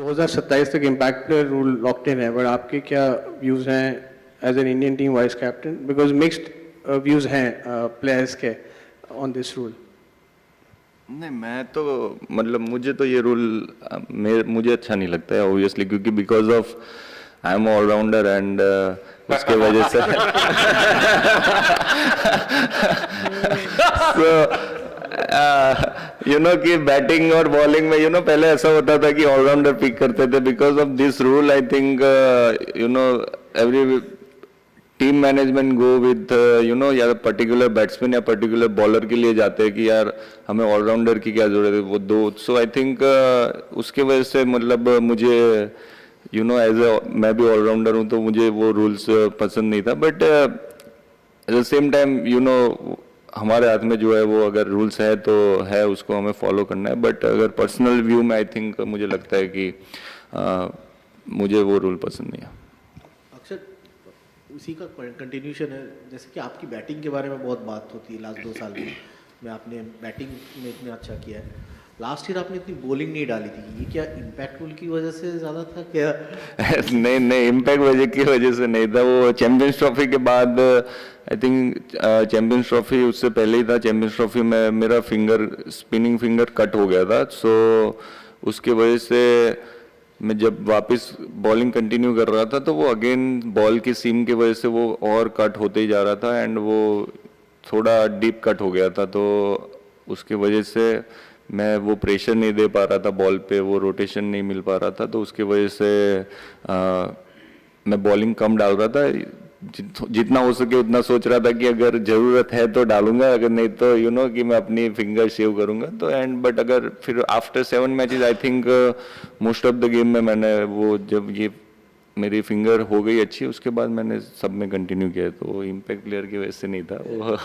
2027 तक impact player rule locked in है, but आपके क्या व्यूज़ हैं as an Indian team vice captain, because mixed views हैं प्लेयर्स के ऑन दिस रूल? नहीं, मैं तो मतलब मुझे तो ये रूल मुझे अच्छा नहीं लगता है ऑब्वियसली, क्योंकि because of I am allrounder and उसके वजह से सो कि बैटिंग और बॉलिंग में पहले ऐसा होता था कि ऑलराउंडर पिक करते थे. Because of this rule I think every team management go with या पर्टिकुलर बैट्समैन या पर्टिकुलर बॉलर के लिए जाते हैं कि यार हमें ऑलराउंडर की क्या जरूरत है, वो दो. सो आई थिंक उसके वजह से मतलब मुझे एज ए मैं भी ऑलराउंडर हूँ, तो मुझे वो रूल्स पसंद नहीं था. But at the same time हमारे हाथ में जो है वो अगर रूल्स है तो है, उसको हमें फॉलो करना है. बट अगर पर्सनल व्यू में आई थिंक मुझे लगता है कि मुझे वो रूल पसंद नहीं है. अक्षर, उसी का कंटिन्यूशन है, जैसे कि आपकी बैटिंग के बारे में बहुत बात होती है लास्ट 2 साल में आपने बैटिंग में इतना अच्छा किया है. लास्ट ईयर आपने इतनी बॉलिंग नहीं डाली थी, ये क्या इम्पैक्ट रूल की वजह से ज़्यादा था क्या? नहीं, इम्पैक्ट की वजह से नहीं था. वो चैंपियंस ट्रॉफी के बाद आई थिंक चैंपियंस ट्रॉफी उससे पहले ही था. चैंपियंस ट्रॉफी में मेरा स्पिनिंग फिंगर कट हो गया था. सो उसके वजह से मैं जब वापस बॉलिंग कंटिन्यू कर रहा था तो वो अगेन बॉल की सीम की वजह से वो और कट होते ही जा रहा था एंड वो थोड़ा डीप कट हो गया था. तो उसके वजह से मैं वो प्रेशर नहीं दे पा रहा था बॉल पे, वो रोटेशन नहीं मिल पा रहा था. तो उसकी वजह से मैं बॉलिंग कम डाल रहा था. जितना हो सके उतना सोच रहा था कि अगर जरूरत है तो डालूंगा, अगर नहीं तो कि मैं अपनी फिंगर सेव करूंगा. तो बट अगर फिर after 7 matches I think most of the game में मैंने वो जब ये मेरी फिंगर हो गई अच्छी, उसके बाद मैंने सब में कंटिन्यू किया. तो इम्पैक्ट प्लेयर की वजह से नहीं था वो.